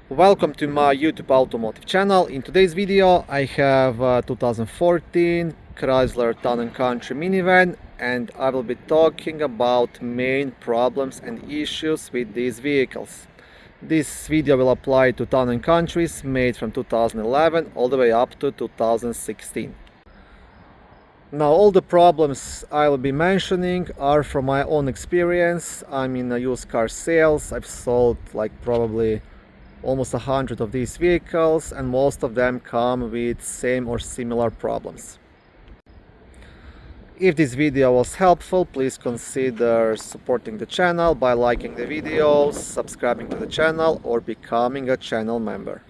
Welcome to my YouTube automotive channel. In today's video I have a 2014 Chrysler Town & Country minivan, and I will be talking about main problems and issues with these vehicles. This video will apply to Town & Countries made from 2011 all the way up to 2016. Now, all the problems I will be mentioning are from my own experience. I'm in used car sales. I've sold probably almost 100 of these vehicles, and most of them come with same or similar problems. If this video was helpful, please consider supporting the channel by liking the videos, subscribing to the channel, or becoming a channel member.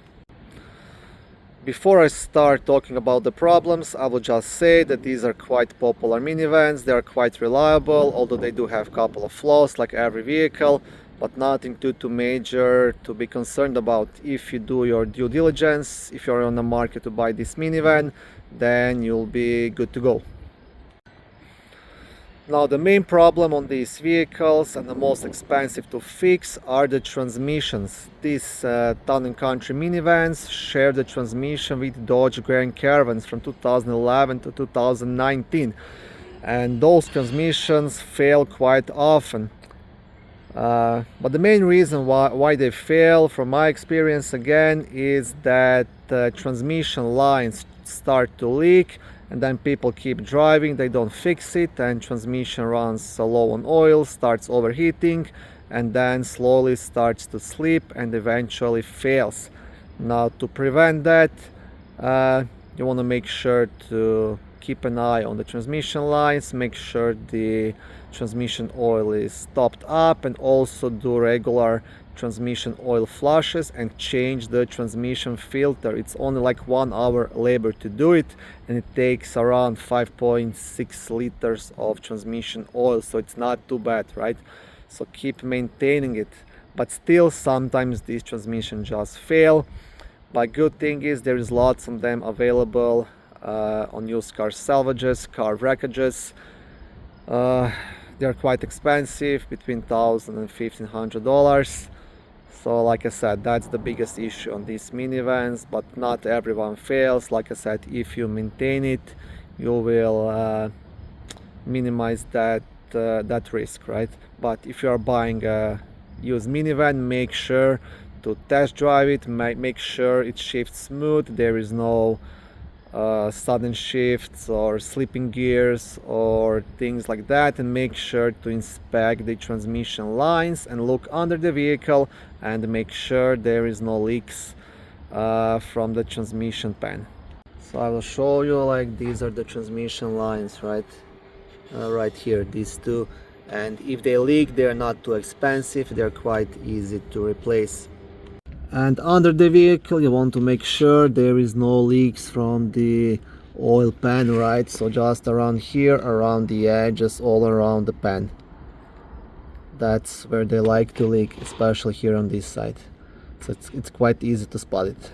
Before I start talking about the problems, I will just say that these are quite popular minivans. They are quite reliable, although they do have a couple of flaws like every vehicle, but nothing too major to be concerned about. If you do your due diligence, if you're on the market to buy this minivan, then you'll be good to go. Now, the main problem on these vehicles and the most expensive to fix are the transmissions. These Town & Country minivans share the transmission with Dodge Grand Caravans from 2011 to 2019, and those transmissions fail quite often. But the main reason why they fail, from my experience again, is that transmission lines start to leak, and then people keep driving, they don't fix it, and transmission runs low on oil, starts overheating, and then slowly starts to slip and eventually fails. Now, to prevent that, you want to make sure to keep an eye on the transmission lines, make sure the transmission oil is topped up, and also do regular transmission oil flushes and change the transmission filter. It's only like 1 hour labor to do it, and it takes around 5.6 liters of transmission oil, so it's not too bad, right? So keep maintaining it, but still sometimes these transmissions just fail. But good thing is there is lots of them available on used car salvages, car wreckages. They're quite expensive, between $1,000 and $1,500. So like I said, that's the biggest issue on these minivans, but not everyone fails. Like I said, if you maintain it, you will minimize that risk, right? But if you are buying a used minivan, make sure to test drive it, make sure it shifts smooth, there is no sudden shifts or slipping gears or things like that, and make sure to inspect the transmission lines and look under the vehicle and make sure there is no leaks from the transmission pan. So I will show you, like, these are the transmission lines, right? Right here, these two, and if they leak, they are not too expensive, they're quite easy to replace. And under the vehicle you want to make sure there is no leaks from the oil pan, right? So just around here, around the edges, all around the pan, that's where they like to leak, especially here on this side. So it's quite easy to spot it.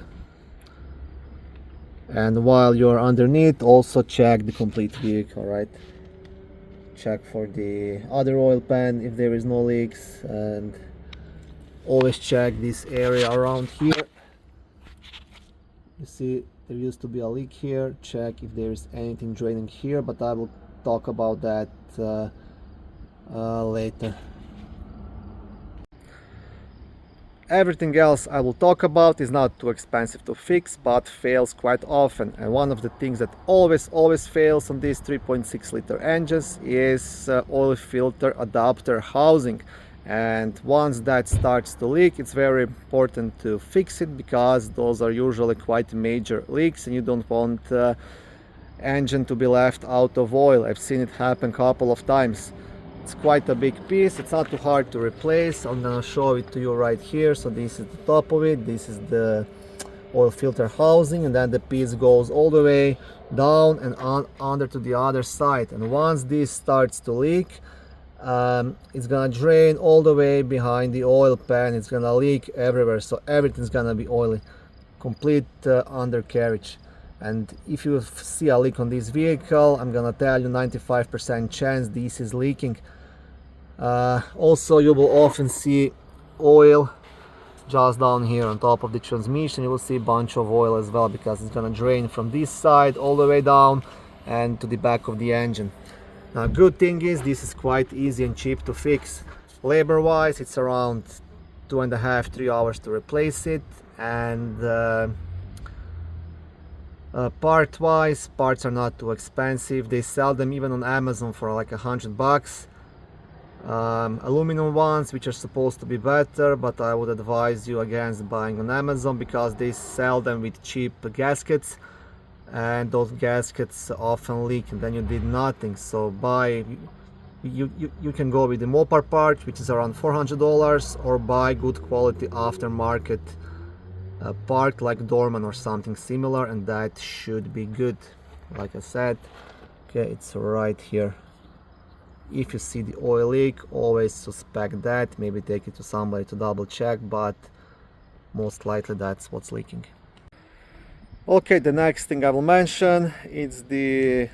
And while you're underneath, also check the complete vehicle, right? Check for the other oil pan if there is no leaks, and always check this area around here. You see there used to be a leak here. Check if there's anything draining here, but I will talk about that later. Everything else I will talk about is not too expensive to fix, but fails quite often. And one of the things that always fails on these 3.6 liter engines is oil filter adapter housing. And once that starts to leak, it's very important to fix it, because those are usually quite major leaks and you don't want engine to be left out of oil. I've seen it happen a couple of times. It's quite a big piece, it's not too hard to replace. I'm gonna show it to you right here. So this is the top of it, this is the oil filter housing, and then the piece goes all the way down and under to the other side. And once this starts to leak, it's gonna drain all the way behind the oil pan. It's gonna leak everywhere, so everything's gonna be oily, complete undercarriage. And if you see a leak on this vehicle, I'm gonna tell you 95% chance this is leaking. Also, you will often see oil just down here on top of the transmission you will see a bunch of oil as well, because it's gonna drain from this side all the way down and to the back of the engine. Now good thing is this is quite easy and cheap to fix. Labor wise it's around 2.5-3 hours to replace it, and part wise, parts are not too expensive. They sell them even on Amazon for like $100. Aluminum ones, which are supposed to be better, but I would advise you against buying on Amazon because they sell them with cheap gaskets, and those gaskets often leak and then you did nothing. So you can go with the Mopar part, which is around $400, or buy good quality aftermarket part like Dorman or something similar, and that should be good. Like I said, okay, it's right here. If you see the oil leak, always suspect that. Maybe take it to somebody to double check, but most likely that's what's leaking. Okay, the next thing I will mention is the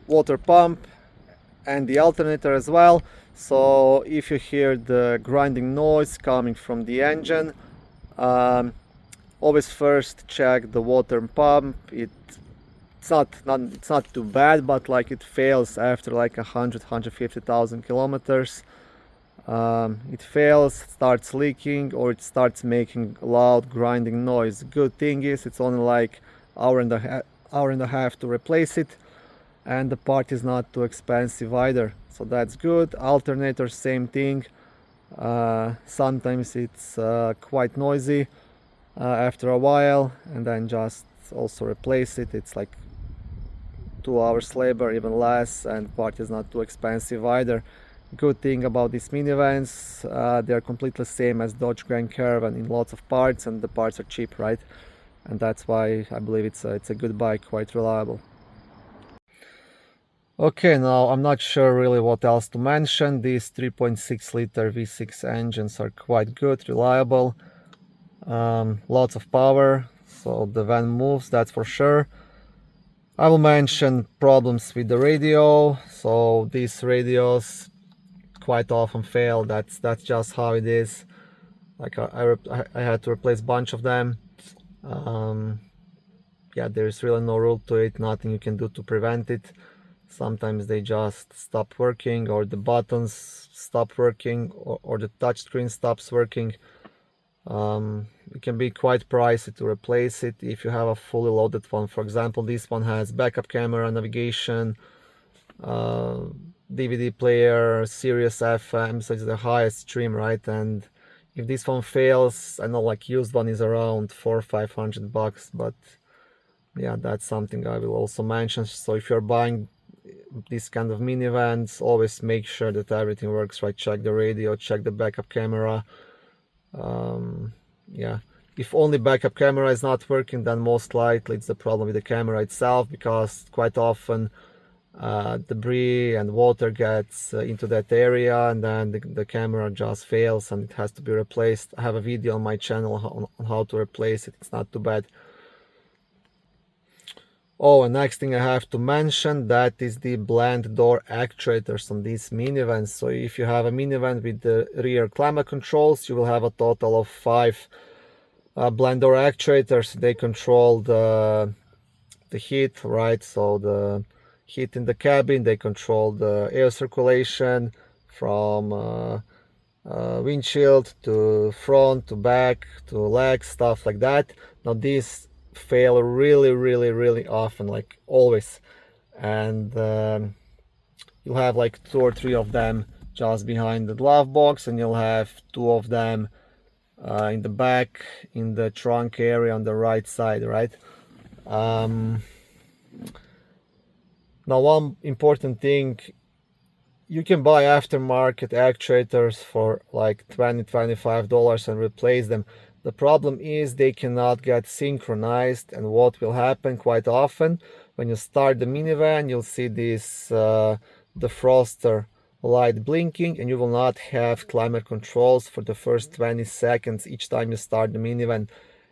water pump and the alternator as well. So if you hear the grinding noise coming from the engine, always first check the water pump. It's not too bad, but like it fails after like 150,000 kilometers. It fails, starts leaking, or it starts making loud grinding noise. Good thing is it's only like hour and a half to replace it, and the part is not too expensive either, so that's good. Alternator, same thing. Sometimes it's quite noisy after a while, and then just also replace it. It's like 2 hours labor, even less, and part is not too expensive either. Good thing about these minivans, they're completely same as Dodge Grand Caravan in lots of parts, and the parts are cheap, right? And that's why I believe it's a good bike, quite reliable. Okay, now I'm not sure really what else to mention. These 3.6 liter V6 engines are quite good, reliable, lots of power, so the van moves, that's for sure. I will mention problems with the radio. So these radios quite often fail. That's just how it is. Like I had to replace a bunch of them. Yeah, there's really no rule to it, nothing you can do to prevent it. Sometimes they just stop working, or the buttons stop working, or the touchscreen stops working. It can be quite pricey to replace it if you have a fully loaded one. For example, this one has backup camera, navigation, DVD player, Sirius FM, so it's the highest stream, right? And if this one fails, I know like used one is around $400-500, but yeah, that's something I will also mention. So if you're buying this kind of minivans, always make sure that everything works right. Check the radio, check the backup camera. Yeah, if only backup camera is not working, then most likely it's the problem with the camera itself, because quite often debris and water gets into that area, and then the camera just fails and it has to be replaced. I have a video on my channel on how to replace it. It's not too bad. Oh, and next thing I have to mention, that is the blend door actuators on these minivans. So if you have a minivan with the rear climate controls, you will have a total of 5 blend door actuators. They control the heat, right? So the heat in the cabin, they control the air circulation from windshield to front to back to legs, stuff like that. Now these fail really often, like always, and you'll have like 2 or 3 of them just behind the glove box, and you'll have 2 of them in the back in the trunk area on the right side, right? Now one important thing, you can buy aftermarket actuators for like $20-25 and replace them. The problem is they cannot get synchronized, and what will happen quite often, when you start the minivan, you'll see this defroster light blinking, and you will not have climate controls for the first 20 seconds each time you start the minivan,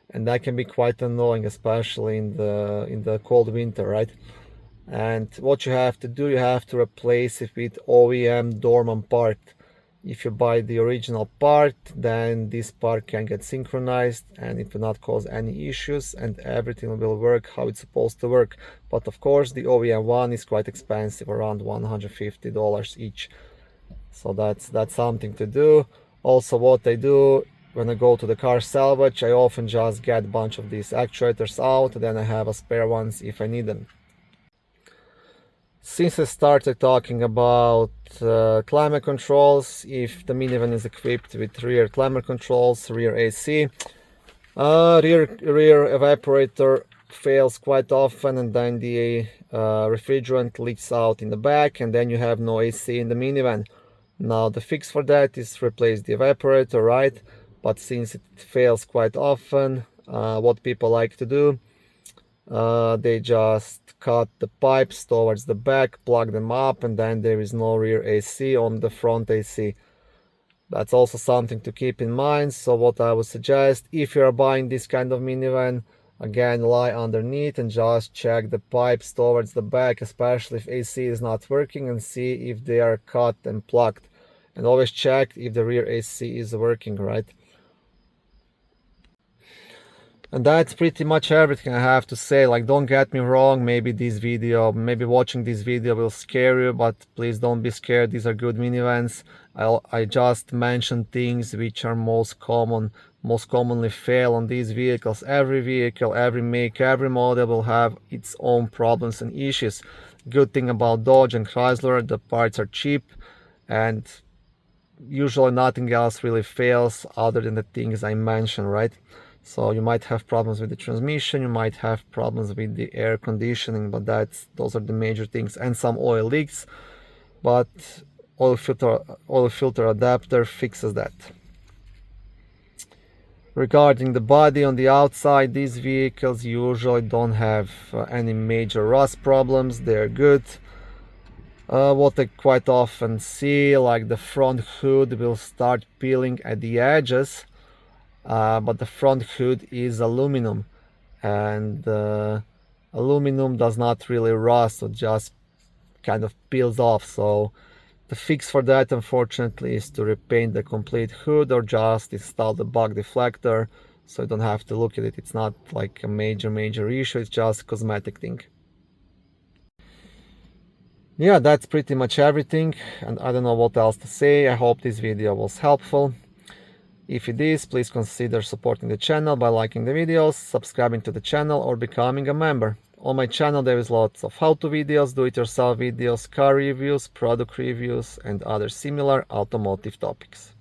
and that can be quite annoying, especially in the cold winter, right? And what you have to do, you have to replace it with OEM Dorman part. If you buy the original part, then this part can get synchronized and it will not cause any issues and everything will work how it's supposed to work. But of course the OEM one is quite expensive, around $150 each. So that's something to do. Also, what I do when I go to the car salvage, I often just get a bunch of these actuators out, then I have a spare ones if I need them. Since I started talking about climate controls, if the minivan is equipped with rear climate controls, rear AC, rear evaporator fails quite often, and then the refrigerant leaks out in the back, and then you have no AC in the minivan. Now the fix for that is replace the evaporator, right? But since it fails quite often, what people like to do, they just cut the pipes towards the back, plug them up, and then there is no rear AC on the front AC. That's also something to keep in mind. So what I would suggest, if you're buying this kind of minivan, again, lie underneath and just check the pipes towards the back, especially if AC is not working, and see if they are cut and plugged. And always check if the rear AC is working, right? And that's pretty much everything I have to say. Like, don't get me wrong, maybe watching this video will scare you, but please don't be scared. These are good minivans. I just mentioned things which are most commonly fail on these vehicles. Every vehicle, every make, every model will have its own problems and issues. Good thing about Dodge and Chrysler, the parts are cheap and usually nothing else really fails other than the things I mentioned, right? So you might have problems with the transmission, you might have problems with the air conditioning, but those are the major things, and some oil leaks, but oil filter adapter fixes that. Regarding the body on the outside, these vehicles usually don't have any major rust problems, they're good. What I quite often see, like the front hood will start peeling at the edges, but the front hood is aluminum, and aluminum does not really rust, so it just kind of peels off. So the fix for that, unfortunately, is to repaint the complete hood or just install the bug deflector, so you don't have to look at it. It's not like a major issue, it's just a cosmetic thing. Yeah, that's pretty much everything, and I don't know what else to say. I hope this video was helpful. If it is, please consider supporting the channel by liking the videos, subscribing to the channel, or becoming a member. On my channel there is lots of how-to videos, do-it-yourself videos, car reviews, product reviews, and other similar automotive topics.